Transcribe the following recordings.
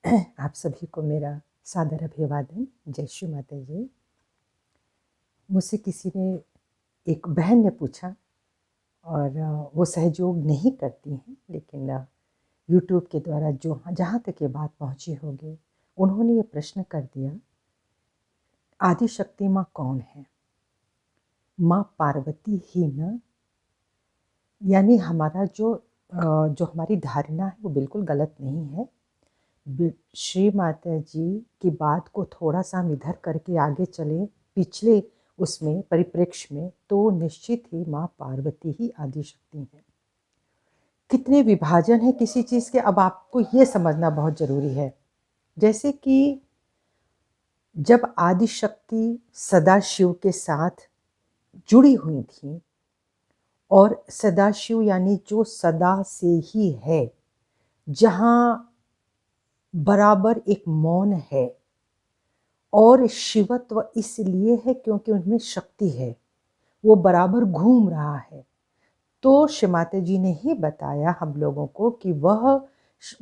आप सभी को मेरा सादर अभिवादन। जय श्री माता जी। मुझसे किसी ने, एक बहन ने पूछा, और वो सहयोग नहीं करती हैं, लेकिन यूट्यूब के द्वारा जो जहाँ तक ये बात पहुँची होगी, उन्होंने ये प्रश्न कर दिया, आदि शक्ति माँ कौन है? माँ पार्वती ही ना? यानी हमारा जो हमारी धारणा है वो बिल्कुल गलत नहीं है। श्री माता जी की बात को थोड़ा सा हम इधर करके आगे चले, पिछले उसमें परिप्रेक्ष्य में, तो निश्चित ही माँ पार्वती ही आदि शक्ति है। कितने विभाजन है किसी चीज़ के, अब आपको ये समझना बहुत ज़रूरी है। जैसे कि जब आदि शक्ति सदाशिव के साथ जुड़ी हुई थी, और सदाशिव यानी जो सदा से ही है, जहाँ बराबर एक मौन है, और शिवत्व इसलिए है क्योंकि उनमें शक्ति है, वो बराबर घूम रहा है। तो श्री माता जी ने ही बताया हम लोगों को कि वह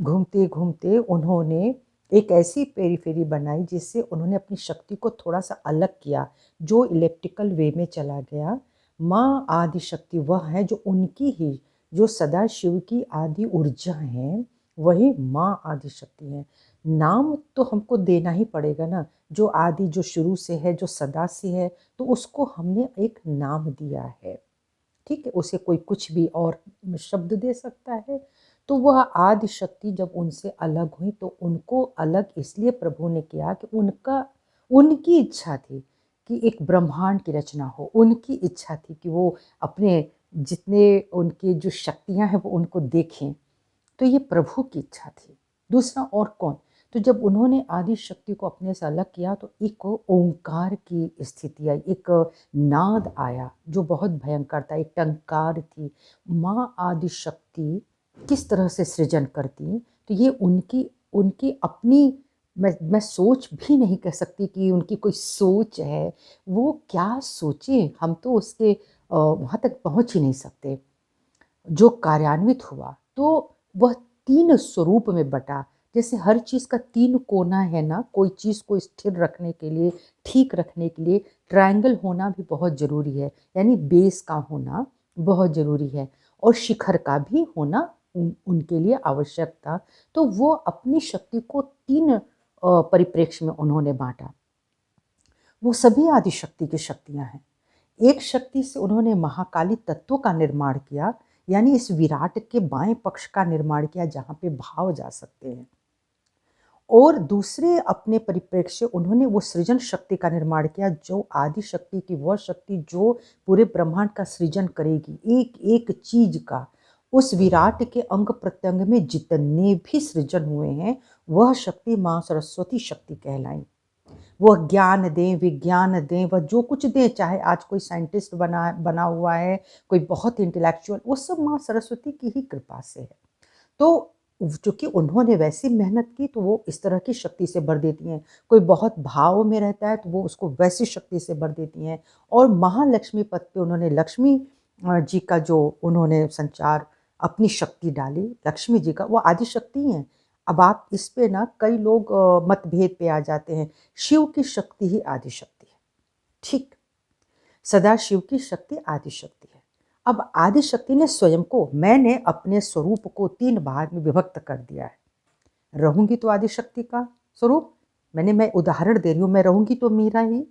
घूमते घूमते उन्होंने एक ऐसी पेरीफेरी बनाई जिससे उन्होंने अपनी शक्ति को थोड़ा सा अलग किया, जो इलेप्टिकल वे में चला गया। माँ आदि शक्ति वह है जो उनकी ही, जो सदा शिव की आदि ऊर्जा है, वही माँ आदि शक्ति है। नाम तो हमको देना ही पड़ेगा ना, जो आदि, जो शुरू से है, जो सदा से है, तो उसको हमने एक नाम दिया है। ठीक है, उसे कोई कुछ भी और शब्द दे सकता है। तो वह आदि शक्ति जब उनसे अलग हुई, तो उनको अलग इसलिए प्रभु ने किया कि उनकी इच्छा थी कि एक ब्रह्मांड की रचना हो। उनकी इच्छा थी कि वो अपने जितने उनकी जो शक्तियां हैं वो उनको देखें। तो ये प्रभु की इच्छा थी। दूसरा और कौन? तो जब उन्होंने आदि शक्ति को अपने से अलग किया, तो एक ओंकार की स्थिति आई, एक नाद आया जो बहुत भयंकर था, एक टंकार थी। माँ आदि शक्ति किस तरह से सृजन करती, तो ये उनकी उनकी अपनी, मैं सोच भी नहीं कह सकती कि उनकी कोई सोच है। वो क्या सोचे, हम तो उसके वहाँ तक पहुँच ही नहीं सकते। जो कार्यान्वित हुआ, तो वह 3 स्वरूप में बटा। जैसे हर चीज़ का 3 कोना है ना, कोई चीज़ को स्थिर रखने के लिए, ठीक रखने के लिए ट्रायंगल होना भी बहुत ज़रूरी है, यानी बेस का होना बहुत ज़रूरी है, और शिखर का भी होना उनके लिए आवश्यक था। तो वो अपनी शक्ति को 3 परिप्रेक्ष्य में उन्होंने बाँटा। वो सभी आदि शक्ति की शक्तियाँ हैं। एक शक्ति से उन्होंने महाकाली तत्व का निर्माण किया, यानी इस विराट के बाएं पक्ष का निर्माण किया, जहाँ पे भाव जा सकते हैं। और दूसरे अपने परिप्रेक्ष्य उन्होंने वो सृजन शक्ति का निर्माण किया, जो आदि शक्ति की वह शक्ति जो पूरे ब्रह्मांड का सृजन करेगी, एक एक चीज का। उस विराट के अंग प्रत्यंग में जितने भी सृजन हुए हैं, वह शक्ति माँ सरस्वती शक्ति कहलाई। वह ज्ञान दें, विज्ञान दें, वह जो कुछ दें, चाहे आज कोई साइंटिस्ट बना हुआ है, कोई बहुत इंटेलेक्चुअल, वो सब माँ सरस्वती की ही कृपा से है। तो चूँकि उन्होंने वैसी मेहनत की, तो वो इस तरह की शक्ति से भर देती हैं। कोई बहुत भाव में रहता है, तो वो उसको वैसी शक्ति से भर देती हैं। और महालक्ष्मी पद पे उन्होंने लक्ष्मी जी का जो उन्होंने संचार, अपनी शक्ति डाली, लक्ष्मी जी का, वो आदि शक्ति हैं। अब आप इस पे ना कई लोग मतभेद पे आ जाते हैं। शिव की शक्ति ही आदि शक्ति है, ठीक। सदाशिव की शक्ति आदि शक्ति है। अब आदि शक्ति ने स्वयं को, मैंने अपने स्वरूप को 3 भाग में विभक्त कर दिया है। रहूंगी तो आदि शक्ति का स्वरूप, मैं उदाहरण दे रही हूँ, मैं रहूंगी तो मीरा ही।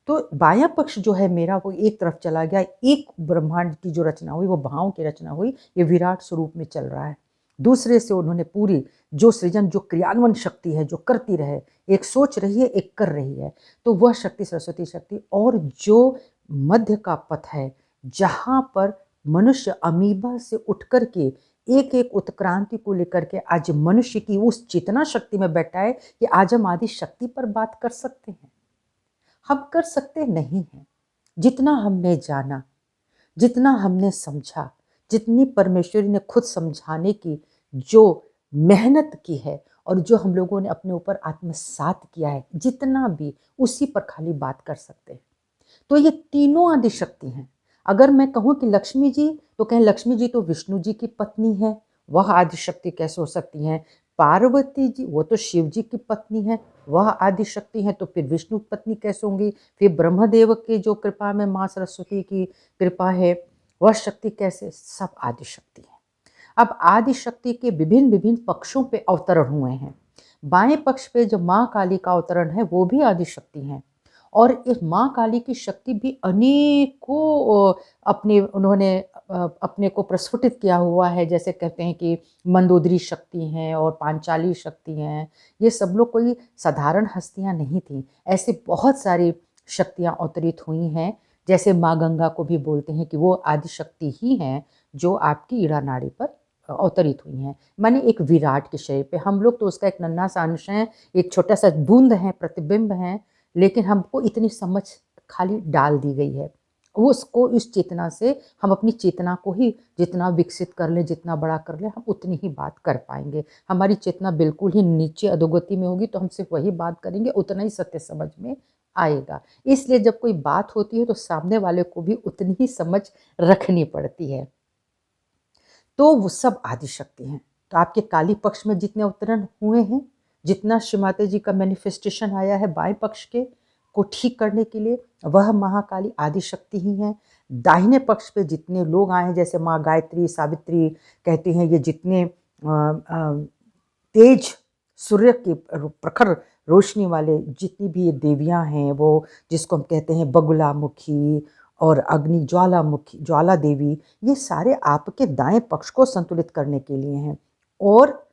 तो बायां पक्ष जो है मेरा, वो एक तरफ चला गया, एक ब्रह्मांड की जो रचना हुई, वो भावों की रचना हुई, ये विराट स्वरूप में चल रहा है। दूसरे से उन्होंने पूरी जो सृजन, जो क्रियान्वयन शक्ति है, जो करती रहे, एक सोच रही है, एक कर रही है, तो वह शक्ति सरस्वती शक्ति। और जो मध्य का पथ है, जहाँ पर मनुष्य अमीबा से उठ कर के एक एक उत्क्रांति को लेकर के आज मनुष्य की उस चेतना शक्ति में बैठा है कि आज हम आदि शक्ति पर बात कर सकते हैं। हम कर सकते नहीं हैं। जितना हमने जाना, जितना हमने समझा, जितनी परमेश्वरी ने खुद समझाने की जो मेहनत की है, और जो हम लोगों ने अपने ऊपर आत्मसात किया है, जितना भी, उसी पर खाली बात कर सकते हैं। तो ये तीनों आदि शक्ति हैं। अगर मैं कहूँ कि लक्ष्मी जी, तो कहें लक्ष्मी जी तो विष्णु जी की पत्नी है, वह आदि शक्ति कैसे हो सकती हैं? पार्वती जी वो तो शिव जी की पत्नी है, वह आदि शक्ति है, तो फिर विष्णु की पत्नी कैसे होंगी? फिर ब्रह्मदेव की जो कृपा में माँ सरस्वती की कृपा है, वह शक्ति कैसे? सब आदि शक्ति है। अब आदि शक्ति के विभिन्न विभिन्न पक्षों पे अवतरण हुए हैं। बाएं पक्ष पे जो माँ काली का अवतरण है वो भी आदि शक्ति है, और इस माँ काली की शक्ति भी अनेकों अपने उन्होंने अपने को प्रस्फुटित किया हुआ है। जैसे कहते हैं कि मंदोदरी शक्ति हैं और पांचाली शक्ति हैं। ये सब लोग कोई साधारण हस्तियां नहीं थीं, ऐसे बहुत सारी शक्तियां अवतरित हुई हैं। जैसे माँ गंगा को भी बोलते हैं कि वो आदि शक्ति ही हैं जो आपकी ईड़ा नाड़ी पर अवतरित हुई हैं। माने एक विराट के शरीर पे, हम लोग तो उसका एक नन्हा सा अंश हैं, एक छोटा सा बूंद है, प्रतिबिंब हैं, लेकिन हमको इतनी समझ खाली डाल दी गई है। वो उसको इस चेतना से हम अपनी चेतना को ही जितना विकसित कर ले, जितना बड़ा कर ले, हम उतनी ही बात कर पाएंगे। हमारी चेतना बिल्कुल ही नीचे अधोगति में होगी तो हम सिर्फ वही बात करेंगे, उतना ही सत्य समझ में आएगा। इसलिए जब कोई बात होती है तो सामने वाले को भी उतनी ही समझ रखनी पड़ती है। तो वो सब आदि शक्ति हैं। तो आपके काली पक्ष में जितने अवतरण हुए हैं, जितना श्री माता जी का मैनिफेस्टेशन आया है बाएं पक्ष के को ठीक करने के लिए, वह महाकाली आदि शक्ति ही है। दाहिने पक्ष पे जितने लोग आए हैं, जैसे माँ गायत्री, सावित्री कहती हैं, ये जितने तेज सूर्य की प्रखर रोशनी वाले जितनी भी ये देवियां हैं, वो जिसको हम कहते हैं बगुलामुखी और अग्नि ज्वालामुखी, ज्वाला देवी, ये सारे आपके दाएं पक्ष को संतुलित करने के लिए हैं। और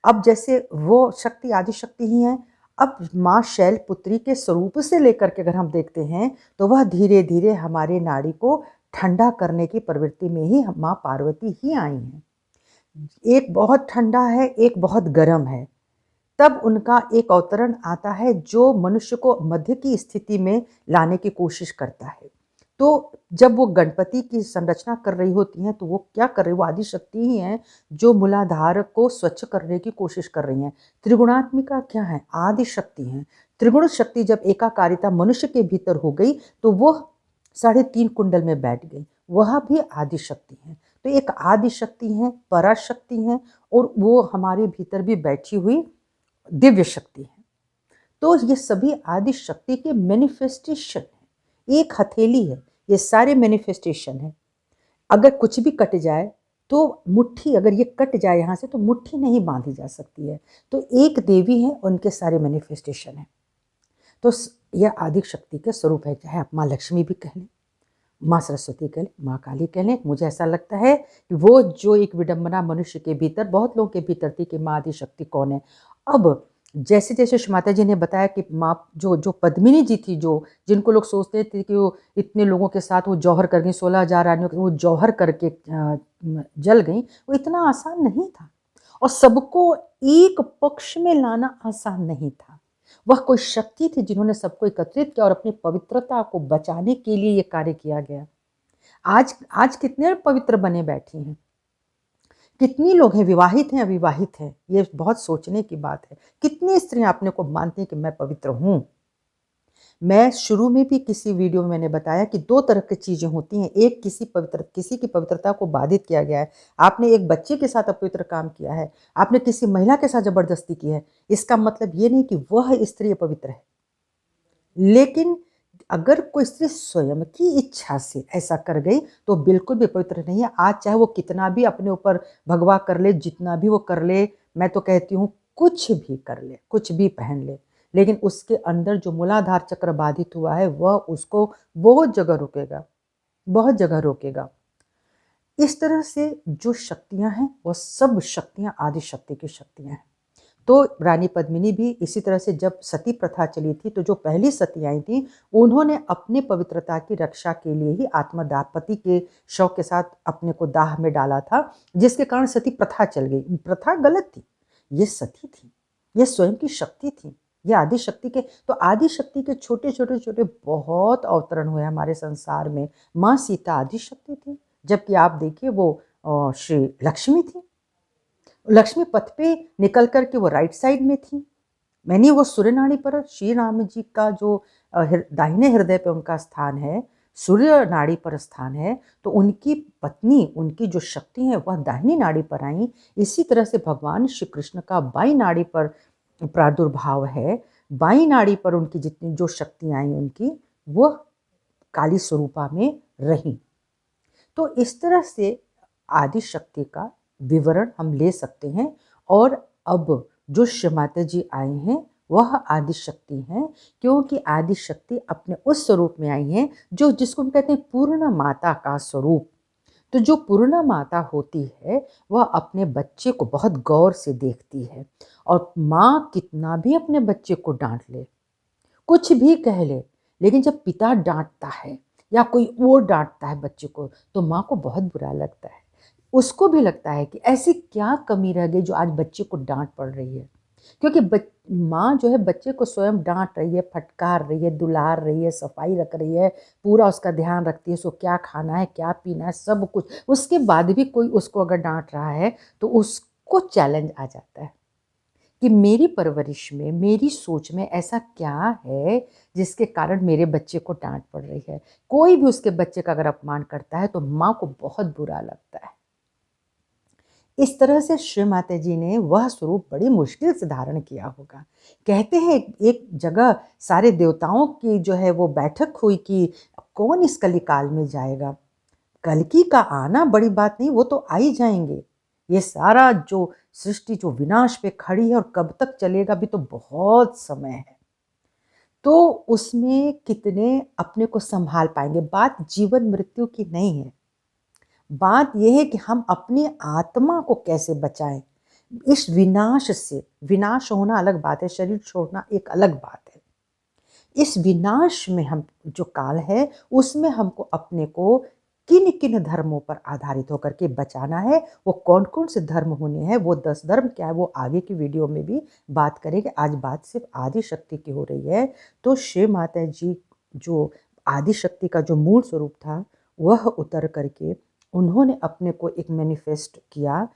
अब जैसे वो शक्ति आदि शक्ति ही है, अब माँ शैलपुत्री के स्वरूप से लेकर के अगर हम देखते हैं तो वह धीरे धीरे हमारे नाड़ी को ठंडा करने की प्रवृत्ति में ही माँ पार्वती ही आई हैं। एक बहुत ठंडा है, एक बहुत गर्म है। तब उनका एक अवतरण आता है जो मनुष्य को मध्य की स्थिति में लाने की कोशिश करता है। तो जब वो गणपति की संरचना कर रही होती हैं तो वो क्या कर रही है? वो आदि शक्ति ही हैं जो मूलाधार को स्वच्छ करने की कोशिश कर रही हैं। त्रिगुणात्मिका क्या है? आदि शक्ति हैं। त्रिगुण शक्ति जब एकाकारिता मनुष्य के भीतर हो गई तो वो 3.5 कुंडल में बैठ गई, वह भी आदि शक्ति है। तो एक आदि शक्ति है, पराशक्ति है, और वो हमारे भीतर भी बैठी हुई दिव्य शक्ति है। तो ये सभी आदि शक्ति के मैनिफेस्टेशन है। एक हथेली है, ये सारे मैनिफेस्टेशन है। अगर कुछ भी कट जाए तो मुट्ठी, अगर ये कट जाए यहाँ से तो मुट्ठी नहीं बांधी जा सकती है। तो एक देवी है, उनके सारे मैनिफेस्टेशन है। तो यह आदि शक्ति के स्वरूप है। चाहे आप माँ लक्ष्मी भी कह लें, माँ सरस्वती कह लें, माँ काली कह लें, मुझे ऐसा लगता है कि वो जो एक विडंबना मनुष्य के भीतर, बहुत लोगों के भीतर थी कि माँ आदि शक्ति कौन है। अब जैसे जैसे माता जी ने बताया कि माँ जो पद्मिनी जी थी, जो जिनको लोग सोचते थे कि वो इतने लोगों के साथ वो जौहर कर गई, 16,000 रानियों के वो जौहर करके जल गई, वो इतना आसान नहीं था। और सबको एक पक्ष में लाना आसान नहीं था। वह कोई शक्ति थी जिन्होंने सबको एकत्रित किया और अपनी पवित्रता को बचाने के लिए ये कार्य किया गया। आज कितने पवित्र बने बैठे हैं, कितनी लोग हैं विवाहित हैं, अविवाहित हैं, ये बहुत सोचने की बात है। कितनी स्त्रियां अपने को मानती हैं कि मैं पवित्र हूं। मैं शुरू में भी किसी वीडियो में मैंने बताया कि 2 तरह की चीजें होती हैं। एक किसी की पवित्रता को बाधित किया गया है, आपने एक बच्चे के साथ अपवित्र काम किया है, आपने किसी महिला के साथ जबरदस्ती की है, इसका मतलब ये नहीं कि वह स्त्री पवित्र है। लेकिन अगर कोई स्त्री स्वयं की इच्छा से ऐसा कर गई तो बिल्कुल भी पवित्र नहीं है। आज चाहे वो कितना भी अपने ऊपर भगवा कर ले, जितना भी वो कर ले, मैं तो कहती हूँ कुछ भी कर ले, कुछ भी पहन ले, लेकिन उसके अंदर जो मूलाधार चक्र बाधित हुआ है वह उसको बहुत जगह रोकेगा, बहुत जगह रोकेगा। इस तरह से जो शक्तियां हैं वह सब शक्तियां आदि शक्ति की शक्तियां हैं। तो रानी पद्मिनी भी इसी तरह से, जब सती प्रथा चली थी तो जो पहली सती आई थी उन्होंने अपने पवित्रता की रक्षा के लिए ही आत्मदाह, पति के शव के साथ अपने को दाह में डाला था, जिसके कारण सती प्रथा चल गई। प्रथा गलत थी, ये सती थी, ये स्वयं की शक्ति थी, ये आदि शक्ति के। तो आदि शक्ति के छोटे छोटे छोटे बहुत अवतरण हुए हमारे संसार में। माँ सीता आदि शक्ति थी, जबकि आप देखिए वो श्री लक्ष्मी थी। लक्ष्मी पथ पे निकल कर के वो राइट साइड में थी, मैंने वो सूर्यनाड़ी पर श्री राम जी का जो दाहिने हृदय पे उनका स्थान है, सूर्य नाड़ी पर स्थान है, तो उनकी पत्नी, उनकी जो शक्ति है वह दाहिनी नाड़ी पर आई। इसी तरह से भगवान श्री कृष्ण का बाईं नाड़ी पर प्रादुर्भाव है। बाईं नाड़ी पर उनकी जितनी जो शक्तियाँ आई उनकी, वह काली स्वरूपा में रहीं। तो इस तरह से आदि शक्ति का विवरण हम ले सकते हैं। और अब जो श्री माता जी आए हैं वह आदि शक्ति हैं, क्योंकि आदि शक्ति अपने उस स्वरूप में आई हैं जो जिसको हम कहते हैं पूर्ण माता का स्वरूप। तो जो पूर्ण माता होती है वह अपने बच्चे को बहुत गौर से देखती है, और माँ कितना भी अपने बच्चे को डांट ले, कुछ भी कह ले, लेकिन जब पिता डांटता है या कोई और डांटता है बच्चे को, तो माँ को बहुत बुरा लगता है। उसको भी लगता है कि ऐसी क्या कमी रह गई जो आज बच्चे को डांट पड़ रही है, क्योंकि माँ जो है बच्चे को स्वयं डांट रही है, फटकार रही है, दुलार रही है, सफाई रख रही है, पूरा उसका ध्यान रखती है, उसको क्या खाना है, क्या पीना है, सब कुछ। उसके बाद भी कोई उसको अगर डांट रहा है तो उसको चैलेंज आ जाता है कि मेरी परवरिश में, मेरी सोच में ऐसा क्या है जिसके कारण मेरे बच्चे को डांट पड़ रही है। कोई भी उसके बच्चे का अगर अपमान करता है तो माँ को बहुत बुरा लगता है। इस तरह से श्री माता जी ने वह स्वरूप बड़ी मुश्किल से धारण किया होगा। कहते हैं एक जगह सारे देवताओं की जो है वो बैठक हुई कि कौन इस कलिकाल में जाएगा। कल्कि का आना बड़ी बात नहीं, वो तो आ ही जाएंगे। ये सारा जो सृष्टि जो विनाश पे खड़ी है और कब तक चलेगा भी तो बहुत समय है। तो उसमें कितने अपने को संभाल पाएंगे। बात जीवन मृत्यु की नहीं है, बात यह है कि हम अपनी आत्मा को कैसे बचाएं इस विनाश से। विनाश होना अलग बात है, शरीर छोड़ना एक अलग बात है। इस विनाश में हम जो काल है उसमें हमको अपने को किन किन धर्मों पर आधारित होकर के बचाना है। वो कौन कौन से धर्म होने हैं, वो 10 धर्म क्या है, वो आगे की वीडियो में भी बात करेंगे। आज बात सिर्फ आदि शक्ति की हो रही है। तो श्री माता जी जो आदि शक्ति का जो मूल स्वरूप था वह उतर करके उन्होंने अपने को एक मैनिफेस्ट किया,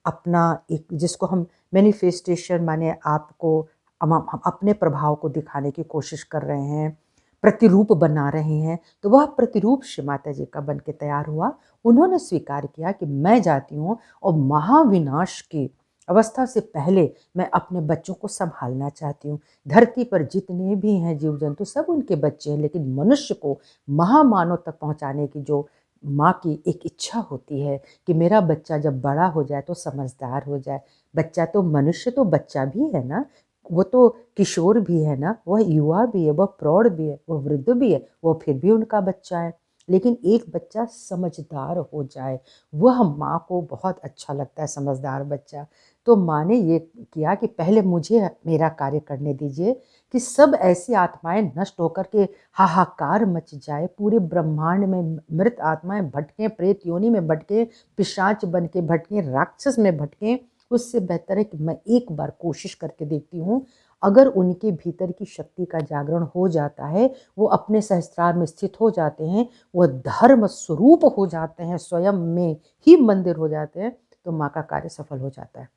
अपना एक, जिसको हम मैनिफेस्टेशन माने आपको हम अपने प्रभाव को दिखाने की कोशिश कर रहे हैं, प्रतिरूप बना रहे हैं। तो वह प्रतिरूप श्री माता जी का बन के तैयार हुआ। उन्होंने स्वीकार किया कि मैं जाती हूँ और महाविनाश की अवस्था से पहले मैं अपने बच्चों को संभालना चाहती हूँ। धरती पर जितने भी हैं जीव जंतु सब उनके बच्चे हैं, लेकिन मनुष्य को महामानव तक पहुँचाने की जो माँ की एक इच्छा होती है कि मेरा बच्चा जब बड़ा हो जाए तो समझदार हो जाए। बच्चा तो मनुष्य तो बच्चा भी है ना, वो तो किशोर भी है ना, वह युवा भी है, वह प्रौढ़ भी है, वह वृद्ध भी है, वो फिर भी उनका बच्चा है। लेकिन एक बच्चा समझदार हो जाए वह माँ को बहुत अच्छा लगता है, समझदार बच्चा। तो माँ ने ये किया कि पहले मुझे मेरा कार्य करने दीजिए कि सब ऐसी आत्माएं नष्ट होकर के हाहाकार मच जाए, पूरे ब्रह्मांड में मृत आत्माएं भटकें, प्रेत योनि में भटकें, पिशाच बन के भटकें, राक्षस में भटकें। उससे बेहतर है कि मैं एक बार कोशिश करके देखती हूँ। अगर उनके भीतर की शक्ति का जागरण हो जाता है, वो अपने सहस्त्रार में स्थित हो जाते हैं, वह धर्म स्वरूप हो जाते हैं, स्वयं में ही मंदिर हो जाते हैं, तो माँ का कार्य सफल हो जाता है।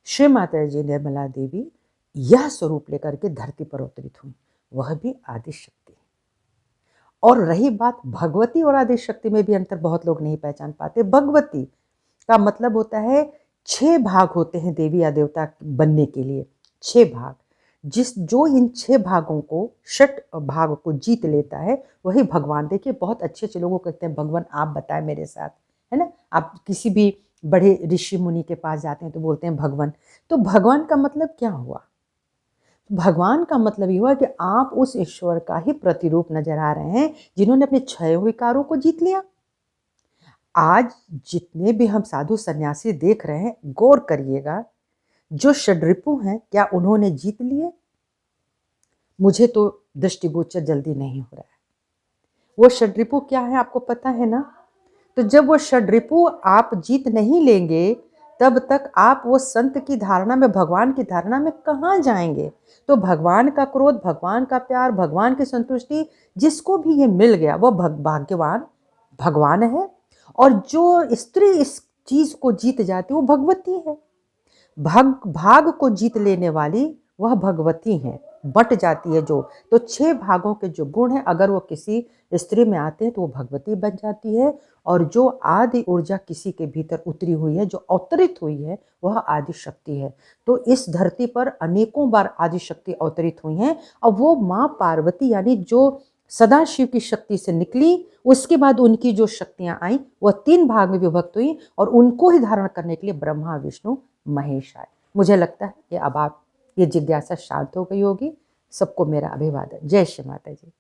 श्री माता जी निर्मला देवी यह स्वरूप लेकर के धरती पर अवतरित हुई, वह भी आदि शक्ति। और रही बात भगवती और आदि शक्ति में भी अंतर बहुत लोग नहीं पहचान पाते। भगवती का मतलब होता है 6 भाग होते हैं देवी या देवता बनने के लिए, 6 भाग। जो इन 6 भागों को, 6 भाग को जीत लेता है वही भगवान। देखिए बहुत अच्छे अच्छे लोगों को कहते हैं भगवान आप बताएं मेरे साथ, है ना। आप किसी भी बड़े ऋषि मुनि के पास जाते हैं तो बोलते हैं भगवान। तो भगवान का मतलब क्या हुआ? भगवान का मतलब ये हुआ कि आप उस ईश्वर का ही प्रतिरूप नजर आ रहे हैं जिन्होंने अपने 6 विकारों को जीत लिया। आज जितने भी हम साधु सन्यासी देख रहे हैं, गौर करिएगा, जो षड्रिपु हैं क्या उन्होंने जीत लिए? मुझे तो दृष्टिगोचर जल्दी नहीं हो रहा है। वो षड्रिपु क्या है आपको पता है ना। तो जब वो षड्रिपु आप जीत नहीं लेंगे तब तक आप वो संत की धारणा में, भगवान की धारणा में कहाँ जाएंगे। तो भगवान का क्रोध, भगवान का प्यार, भगवान की संतुष्टि जिसको भी ये मिल गया वो भाग्यवान भगवान है। और जो स्त्री इस चीज को जीत जाती है वो भगवती है। भाग को जीत लेने वाली वह भगवती हैं, बट जाती है जो। तो 6 भागों के जो गुण हैं, अगर वो किसी स्त्री में आते हैं तो वो भगवती बन जाती है, और जो आदि ऊर्जा किसी के भीतर उतरी हुई है, जो अवतरित हुई है, वह आदि शक्ति है। तो इस धरती पर अनेकों बार आदि शक्ति अवतरित हुई हैं, और वो माँ पार्वती यानी जो सदाशिव की शक्ति से निकली, उसके बाद उनकी जो शक्तियां आई वह 3 भाग में विभक्त हुई, और उनको ही धारण करने के लिए ब्रह्मा विष्णु महेश आए। मुझे लगता है कि अब आप ये जिज्ञासा शांत हो गई होगी। सबको मेरा अभिवादन। जय श्री माता जी।